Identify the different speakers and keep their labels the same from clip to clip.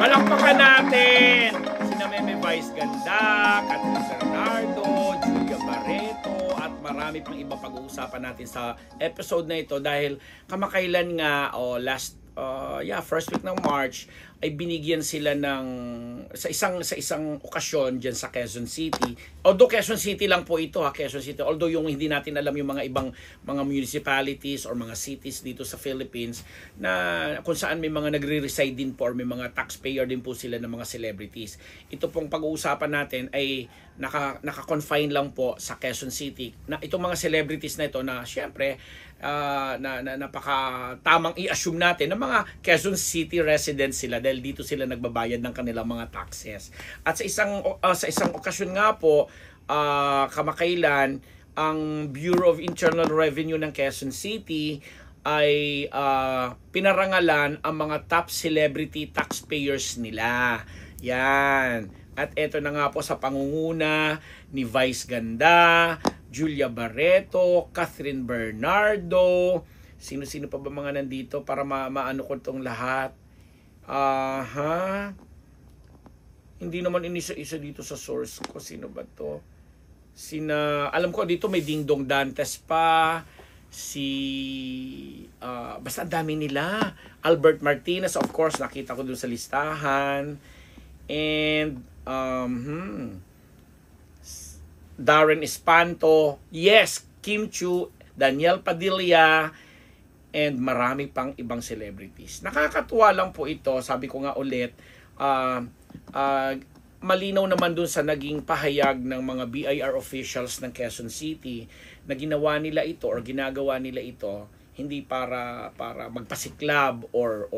Speaker 1: Palakpakan natin sina Meme Vice Ganda, Catherine Bernardo, Julia Barreto, at marami pang iba pag-uusapan natin sa episode na ito dahil kamakailan nga first week ng March ay binigyan sila ng sa isang okasyon diyan sa Quezon City. Although Quezon City lang po ito, Quezon City. Although yung hindi natin alam yung mga ibang mga municipalities or mga cities dito sa Philippines na kung saan may mga nagre-reside din po or may mga taxpayer din po sila ng mga celebrities. Ito pong pag-uusapan natin ay naka-confine lang po sa Quezon City. Na itong mga celebrities na ito na syempre na napaka tamang i-assume natin na mga Quezon City residents sila dahil dito sila nagbabayad ng kanilang mga taxes. At sa isang okasyon nga po kamakailan ang Bureau of Internal Revenue ng Quezon City ay pinarangalan ang mga top celebrity taxpayers nila. Yan. At eto na nga po sa pangunguna ni Vice Ganda, Julia Barreto, Catherine Bernardo. Sino-sino pa ba mga nandito para maano ko itong lahat? Hindi naman inisa-isa dito sa source ko. Sino ba to? Alam ko dito may Ding Dong Dantes pa. Basta ang dami nila. Albert Martinez, of course, nakita ko dun sa listahan. And Darren Espanto, yes, Kim Chiu, Daniel Padilla, and marami pang ibang celebrities. Nakakatuwa lang po ito, sabi ko nga ulit, malinaw naman dun sa naging pahayag ng mga BIR officials ng Quezon City na ginawa nila ito or ginagawa nila ito hindi para magpasiklab or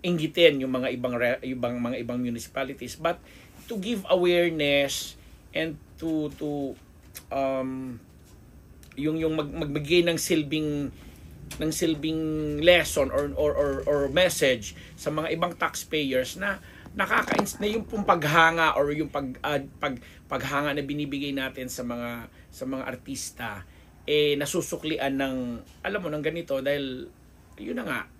Speaker 1: inggitin yung mga ibang municipalities, but to give awareness and to magbigay ng silbing lesson or message sa mga ibang taxpayers na na yung paghanga or yung paghanga na binibigay natin sa mga artista nasusuklian ng ng ganito dahil yun na nga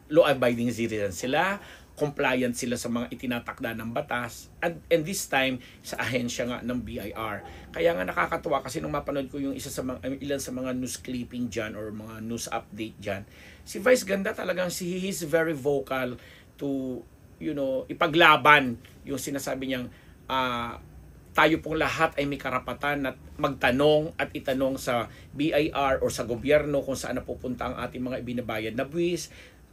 Speaker 1: law-abiding citizen sila, compliant sila sa mga itinatakda ng batas, and this time sa ahensya nga ng BIR. Kaya nga nakakatuwa kasi nung mapanood ko yung ilan sa mga news clipping dyan or mga news update dyan, si Vice Ganda talagang he's very vocal to ipaglaban yung sinasabi niyang tayo pong lahat ay may karapatan at magtanong at itanong sa BIR o sa gobyerno kung saan napupunta ang ating mga ibinabayad na buwis,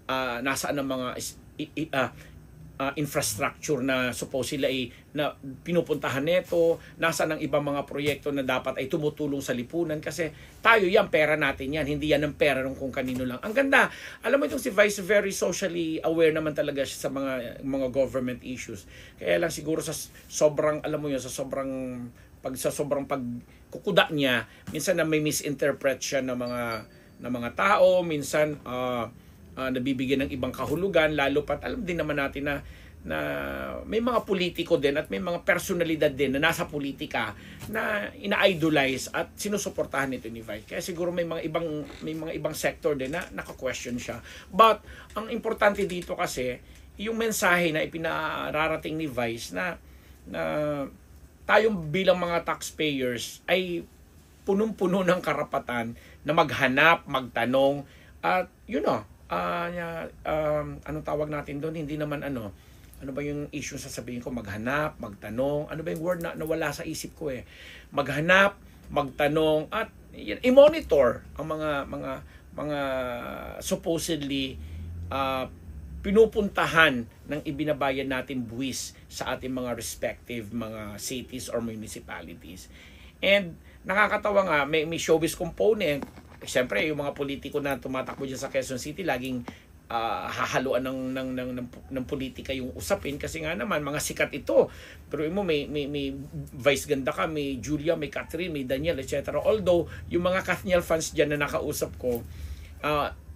Speaker 1: nasaan ang mga infrastructure na supposedly na pinupuntahan nito, nasaan ang ibang mga proyekto na dapat ay tumutulong sa lipunan kasi tayo yan, pera natin yan, hindi yan ang pera ng kung kanino lang. Ang ganda, alam mo itong si Vice very socially aware naman talaga siya sa mga government issues. Kaya lang siguro sa sobrang pagkukuda niya, minsan na may misinterpret siya ng mga tao, minsan nabibigyan ng ibang kahulugan, lalo pat alam din naman natin na may mga politiko din at may mga personalidad din na nasa politika na ina-idolize at sinusuportahan nito ni Vice. Kaya siguro may mga ibang sector din na naka-question siya. But ang importante dito kasi yung mensahe na ipinararating ni Vice na tayong bilang mga taxpayers ay punong-puno ng karapatan na maghanap, magtanong at anong tawag natin doon? Hindi naman ano ba yung issue sasabihin ko? Maghanap, magtanong. Ano ba yung word na nawala sa isip ko Maghanap, magtanong at i-monitor ang mga supposedly pinupuntahan ng ibinabayan natin buwis sa ating mga respective mga cities or municipalities. And nakakatawa nga, may showbiz component. Siyempre, yung mga politiko na tumatakbo dyan sa Quezon City, laging hahaluan ng politika yung usapin kasi nga naman, mga sikat ito. Pero may Vice Ganda ka, may Julia, may Catherine, may Daniel, etc. Although, yung mga Kathniel fans dyan na nakausap ko,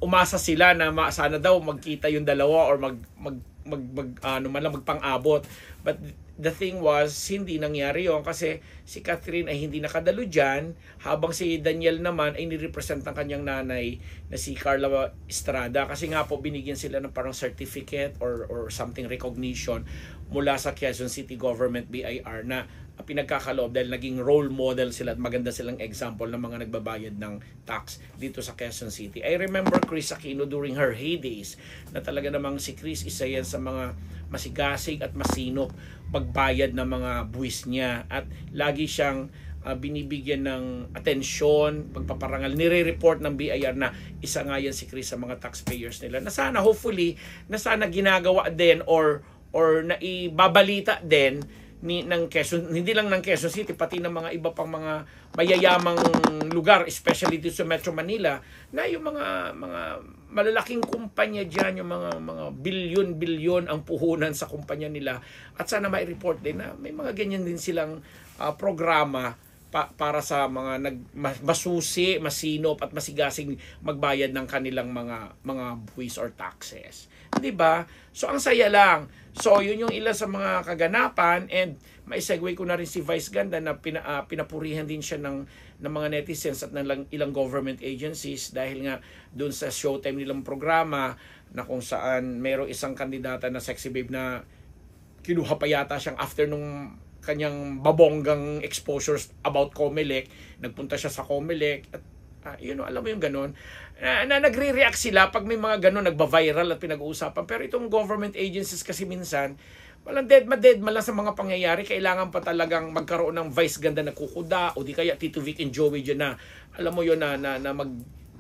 Speaker 1: umasa sila na sana daw magkita yung dalawa or magpang-abot. But the thing was, hindi nangyari yun kasi si Catherine ay hindi nakadalo dyan, habang si Daniel naman ay nirepresent ng kanyang nanay na si Carla Estrada, kasi nga po binigyan sila ng parang certificate or something recognition mula sa Quezon City Government BIR na pinagkakaloob dahil naging role model sila at maganda silang example ng mga nagbabayad ng tax dito sa Quezon City. I remember Chris Aquino during her heydays na talaga namang si Chris isa yan sa mga masigasig at masinop magbayad ng mga buwis niya at lagi siyang binibigyan ng atensyon, pagpaparangal, nire-report ng BIR na isa nga yan si Chris sa mga taxpayers nila na sana hopefully na sana ginagawa din or naibabalita din ng Quezon, hindi lang ng Quezon City, pati ng mga iba pang mga mayayamang lugar, especially dito sa Metro Manila, na yung mga malalaking kumpanya diyan, yung mga bilyon-bilyon ang puhunan sa kumpanya nila, at sana may report din na may mga ganyan din silang programa para sa mga masusi, masinop at masigasing magbayad ng kanilang mga buwis or taxes. 'Di ba? So ang saya lang. So yun yung ilan sa mga kaganapan, and mai-segue ko na rin si Vice Ganda na pinapurihan din siya ng mga netizens at ng ilang government agencies dahil nga doon sa Showtime nilang programa na kung saan merong isang kandidata na sexy babe na kinuha pa yata siyang after nung kanyang babonggang exposures about Comelec, nagpunta siya sa Comelec at alam mo yung ganun, na nagre-react sila pag may mga ganun, nagba-viral at pinag-uusapan. Pero itong government agencies kasi minsan, walang dead lang sa mga pangyayari. Kailangan pa talagang magkaroon ng Vice Ganda na kukuda o di kaya Tito Vic and Joey dyan na, alam mo yun, na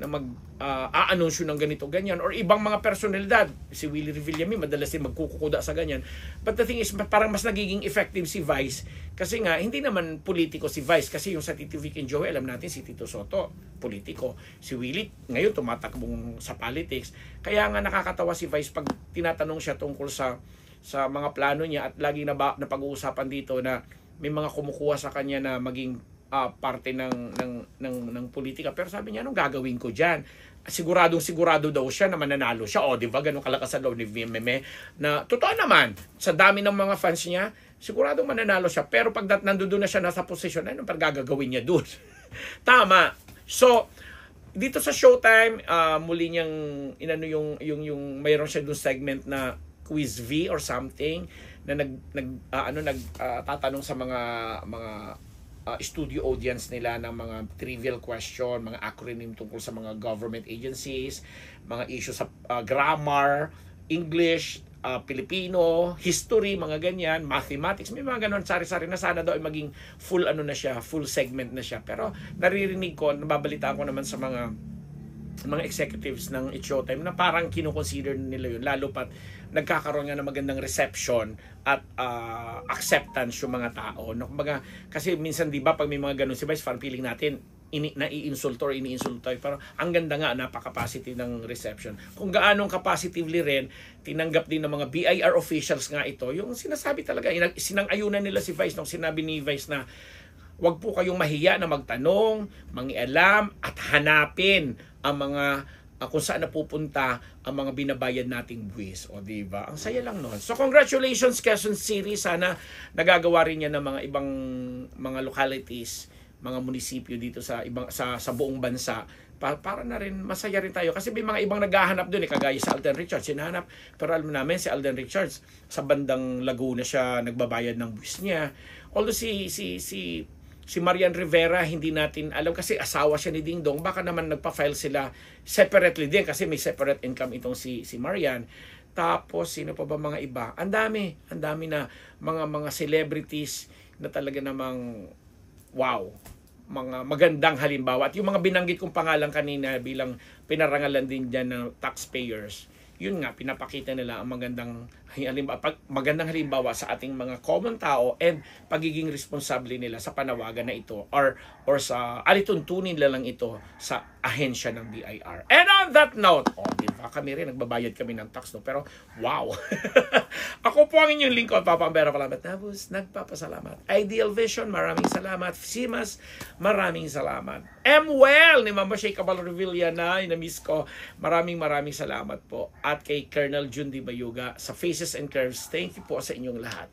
Speaker 1: mag-aanunsyo ng ganito, ganyan. Or ibang mga personalidad. Si Willie Revillame, madalas din magkukuda sa ganyan. But the thing is, parang mas nagiging effective si Vice. Kasi nga, hindi naman politiko si Vice. Kasi yung sa Tito Vic and Joey, alam natin si Tito Soto, politiko. Si Willie, ngayon tumatakbong sa politics. Kaya nga nakakatawa si Vice pag tinatanong siya tungkol sa mga plano niya, at lagi na pag-uusapan dito na may mga kumukuha sa kanya na maging parte ng politika. Pero sabi niya, anong gagawin ko dyan? Sigurado daw siya na mananalo siya. O, di ba? Ganun kalakas ang loob ni VMME na totoo naman, sa dami ng mga fans niya, siguradong mananalo siya. Pero pag nandoon na siya nasa posisyon, anong gagawin niya doon? Tama. So, dito sa Showtime, muli niyang inano yung mayroon siya doon segment na Quiz V or something na tatanong sa mga studio audience nila ng mga trivial question, mga acronym tungkol sa mga government agencies, mga issues sa grammar, English, Filipino, history, mga ganyan, mathematics, may mga ganon, sari-sari na sana daw ay maging full full segment na siya. Pero naririnig ko, nababalitaan ko naman sa mga executives ng It's Showtime na parang kinoconsider nila yun, lalo pat nagkakaroon nga ng magandang reception at acceptance yung mga tao. No? Kumbaga, kasi minsan di ba pag may mga ganun si Vice, parang feeling natin nai-insulto or ini-insulto tayo. Pero ang ganda nga, napaka-positive ng reception. Kung gaanong ka-positively rin, tinanggap din ng mga BIR officials nga ito, yung sinasabi talaga, sinang-ayunan nila si Vice nung sinabi ni Vice na wag po kayong mahiya na magtanong, mangialam at hanapin ang mga kung saan napupunta ang mga binabayad nating buwis. O diba? Ang saya lang nun. So congratulations Quezon City. Sana nagagawa rin yan ng mga ibang mga localities, mga munisipyo dito sa buong bansa. Para na rin masaya rin tayo. Kasi may mga ibang naghahanap doon, kagaya sa Alden Richards. Hinahanap. Pero alam namin si Alden Richards sa bandang Laguna siya nagbabayad ng buwis niya. Although si Marian Rivera, hindi natin alam kasi asawa siya ni Ding Dong. Baka naman nagpa-file sila separately din kasi may separate income itong si Marian. Tapos, sino pa ba mga iba? Ang dami na mga celebrities na talaga namang wow, mga magandang halimbawa. At yung mga binanggit kong pangalan kanina bilang pinarangalan din dyan ng taxpayers, yun nga, pinapakita nila ang magandang halimbawa sa ating mga common tao and pagiging responsable nila sa panawagan na ito or sa alituntunin nila lang ito sa ahensya ng BIR. And on that note, diba, kami rin, nagbabayad kami ng tax, no? Pero, wow! Ako po ang inyong lingkod, Papa Ambera Palamat. Tapos, nagpapasalamat. Ideal Vision, maraming salamat. Simas, maraming salamat. M-Well ni Mama Shay Cabal Revillana, na-miss ko. Maraming salamat po. At kay Colonel Jundi Bayuga sa Faces and Curves. Thank you po sa inyong lahat.